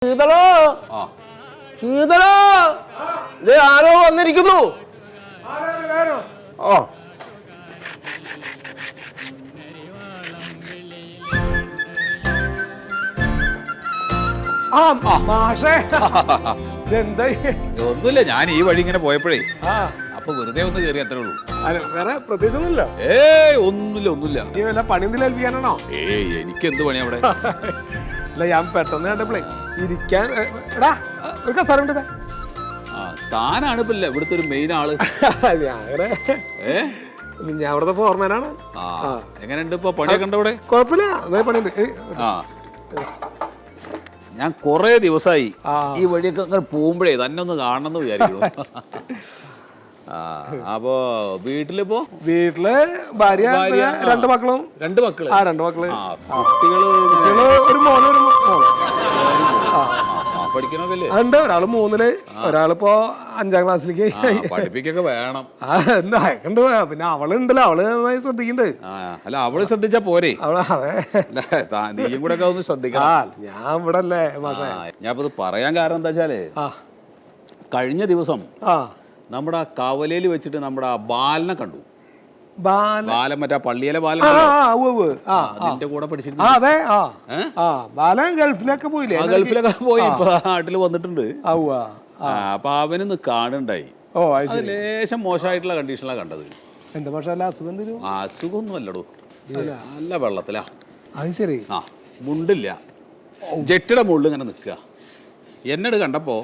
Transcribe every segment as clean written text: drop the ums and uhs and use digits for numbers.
ശീതളോ ശീതളോ ഇത് ആരോ വന്നിരിക്കുന്നു. ഓ ഒന്നുമില്ല, ഞാൻ ഈ വഴി ഇങ്ങനെ പോയപ്പോഴേ അപ്പൊ വെറുതെ ഒന്ന് കയറി അത്രേ ഉള്ളൂ. വേറെ പ്രത്യേകിച്ചൊന്നുമില്ല. ഒന്നുമില്ല. പണി എന്തെങ്കിലും ഏൽപ്പിക്കാനാണോ? എനിക്ക് എന്ത് പണി അവിടെ? അല്ല, ഞാൻ പെട്ടെന്ന് കണ്ടപ്പോഴേ ഇരിക്കാൻ എടാ ഒരു കസേര ഉണ്ട്. താനാണ് ഇപ്പൊ ഇവിടുത്തെ ഒരു മെയിൻ ആള്. ഞാൻ അവിടുത്തെ ഫോർമാനാണ്. എങ്ങനെയുണ്ട് ഇപ്പൊ പണിയൊക്കെ ഉണ്ട് ഇവിടെ? കുഴപ്പമില്ല, പണിയുണ്ട്. ഞാൻ കൊറേ ദിവസമായി ഈ വഴിയൊക്കെ അങ്ങനെ പോകുമ്പോഴേ തന്നെ ഒന്ന് കാണണമെന്ന് വിചാരിക്കുന്നു. അപ്പൊ വീട്ടിലിപ്പോ ഭാര്യ രണ്ട് മക്കളും. രണ്ട് മക്കള് കുട്ടികള് ഒരു മോനും ഒരു മോളും പഠിക്കണൊക്കെ ഉണ്ട്. ഒരാള് 3-ല്, ഒരാളിപ്പോ 5ാം ക്ലാസ്സിലേക്ക്. പഠിപ്പിക്കൊക്കെ വേണം. അയക്കണ്ട്. പിന്നെ അവളുണ്ടല്ലോ, അവള് നന്നായി ശ്രദ്ധിക്കണ്ട്. അല്ല, അവള് ശ്രദ്ധിച്ചാ പോരെ? നീയും കൂടെ ഒക്കെ ഒന്ന് ശ്രദ്ധിക്കണം. ഞാൻ ഇവിടെ അല്ലേ. ഞാൻ ഇപ്പൊ പറയാൻ കാരണം എന്താ വെച്ചാല്, കഴിഞ്ഞ ദിവസം നമ്മുടെ കവലയിൽ വെച്ചിട്ട് നമ്മുടെ ബാലനെ കണ്ടു. ബാലൻ, മറ്റേ പള്ളിയിലെ ബാലൻ, നിന്റെ കൂടെ പഠിച്ചിരുന്നു. അതെ, ബാലൻ ഗൾഫിലൊക്കെ പോയില്ലേ? ഗൾഫിലൊക്കെ പോയി, ഇപ്പൊ നാട്ടില് വന്നിട്ടുണ്ട്. അപ്പൊ അവനൊന്ന് കാണുണ്ടായി. ലേശം മോശമായിട്ടുള്ള കണ്ടീഷനിലാണ് കണ്ടത്. എന്താ പക്ഷേ അസുഖം? അസുഖമൊന്നും അല്ലടോ, നല്ല വെള്ളത്തിലാ. അത് ശരി. മുണ്ടില്ല, ജെട്ടിയുടെ മുകളിൽ ഇങ്ങനെ നിൽക്കുക. എന്നോട് കണ്ടപ്പോ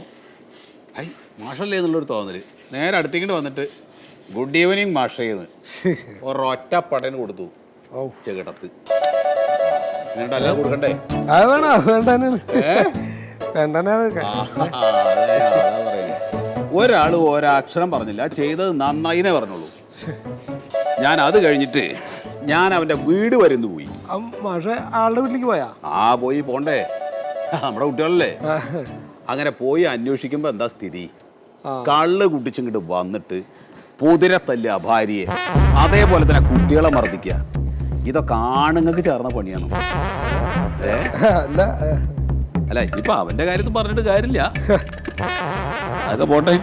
ഐ മാഷല്ലേ എന്നുള്ളൊരു തോന്നല്. നേരെ അടുത്തേക്കിട്ട് വന്നിട്ട് ഗുഡ് ഈവനിങ് മാഷേന്ന് ഒരൊറ്റ പടന് കൊടുത്തു ചെകിടത്ത്. അല്ല കൊടുക്കണ്ടേ? ഒരാള് ഒരക്ഷരം പറഞ്ഞില്ല, ചെയ്തത് നന്നായിന്നേ പറഞ്ഞോളൂ. ഞാൻ അത് കഴിഞ്ഞിട്ട് ഞാൻ അവന്റെ വീട് വരുന്നു പോയി. ആളുടെ വീട്ടിലേക്ക് പോയാ? പോയി പോണ്ടേ, നമ്മുടെ കുട്ടികളല്ലേ. അങ്ങനെ പോയി അന്വേഷിക്കുമ്പോ എന്താ സ്ഥിതി, കള്ള് കുട്ടിച്ചിങ്ങോട്ട് വന്നിട്ട് പുതിരെ തല്ലുക ഭാര്യയെ, അതേപോലെ തന്നെ കുട്ടികളെ മർദ്ദിക്കുക. ഇതൊക്കെ ആണുങ്ങൾക്ക് ചേർന്ന പണിയാണ്. അല്ല, ഇപ്പൊ അവന്റെ കാര്യത്തിൽ പറഞ്ഞിട്ട് കാര്യമില്ല, അതൊക്കെ പോട്ടെ.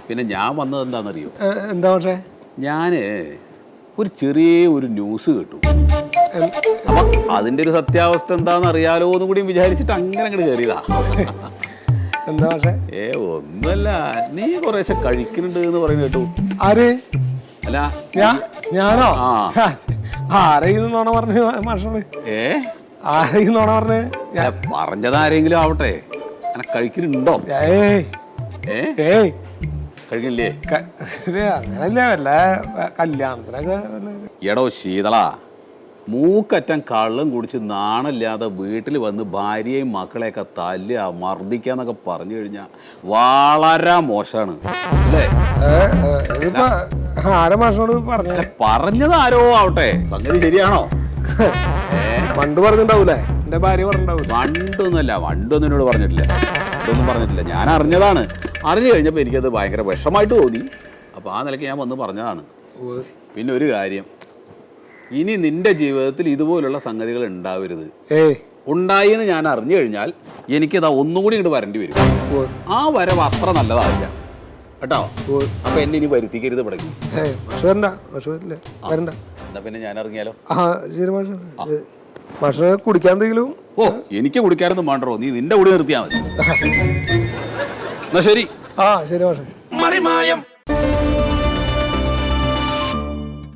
പിന്നെ ഞാൻ വന്നത് എന്താണെന്നറിയോ? എന്താ? പക്ഷേ ഞാന് ഒരു ചെറിയ ഒരു ന്യൂസ് കേട്ടു. അപ്പൊ അതിന്റെ ഒരു സത്യാവസ്ഥ എന്താണെന്ന് അറിയാലോ എന്നും കൂടി വിചാരിച്ചിട്ട് അങ്ങനെ അങ്ങോട്ട് കയറിയതാ. എന്താ? പക്ഷേ ഒന്നുമല്ല, നീ കുറേശ്ശെ കഴിക്കുന്നുണ്ട് എന്ന് പറയുന്നത് കേട്ടു. ആര്? അല്ല ഞാനോ? ആരെയും പറഞ്ഞു മാഷോട്? ആരെയും പറഞ്ഞു? പറഞ്ഞതാരെങ്കിലും ആവട്ടെ, അങ്ങനെ കഴിക്കുന്നുണ്ടോ? കഴിക്കില്ലേ? അങ്ങനല്ലേ, വല്ല കല്യാണത്തിനൊക്കെ. എടോ ശീതളാ, മൂക്കറ്റം കള്ളും കുടിച്ച് നാണില്ലാതെ വീട്ടിൽ വന്ന് ഭാര്യയും മക്കളെയൊക്കെ തല്ലുക, മർദ്ദിക്കുക എന്നൊക്കെ പറഞ്ഞു കഴിഞ്ഞാൽ വളരെ മോശമാണ് അല്ലേ? പറഞ്ഞത് ആരോ ആവട്ടെ, സംഗതി ശരിയാണോ? പണ്ട് പറഞ്ഞിട്ടുണ്ടാവൂലേ? എന്റെ ഭാര്യ പറഞ്ഞിട്ടുണ്ടാവും. വണ്ടൊന്നും എന്നോട് പറഞ്ഞിട്ടില്ല, ഇതൊന്നും പറഞ്ഞിട്ടില്ല. ഞാൻ അറിഞ്ഞതാണ്. അറിഞ്ഞു കഴിഞ്ഞപ്പോൾ എനിക്കത് ഭയങ്കര വിഷമായിട്ട് തോന്നി. അപ്പോൾ ആ നിലയ്ക്ക് ഞാൻ വന്ന് പറഞ്ഞതാണ്. പിന്നെ ഒരു കാര്യം, ഇനി നിന്റെ ജീവിതത്തിൽ ഇതുപോലുള്ള സംഗതികൾ ഉണ്ടാവരുത്. ഉണ്ടായി എന്ന് ഞാൻ അറിഞ്ഞു കഴിഞ്ഞാൽ എനിക്കിതാ ഒന്നുകൂടി ഇങ്ങോട്ട് വരേണ്ടി വരും. ആ വരവ് അത്ര നല്ലതാവില്ല കേട്ടോ. അപ്പൊ എന്നെ ഇനി വരുത്തിക്കരുത് പടങ്ങി. എന്നാ പിന്നെ ഞാൻ ഇറങ്ങിയാലോ? കുടിക്കാന്തെങ്കിലും? എനിക്ക് കുടിക്കാനൊന്നും വേണ്ടോ, നീ നിന്റെ കൂടി നിർത്തിയാ മതി. എന്നാ ശരി. ശരി.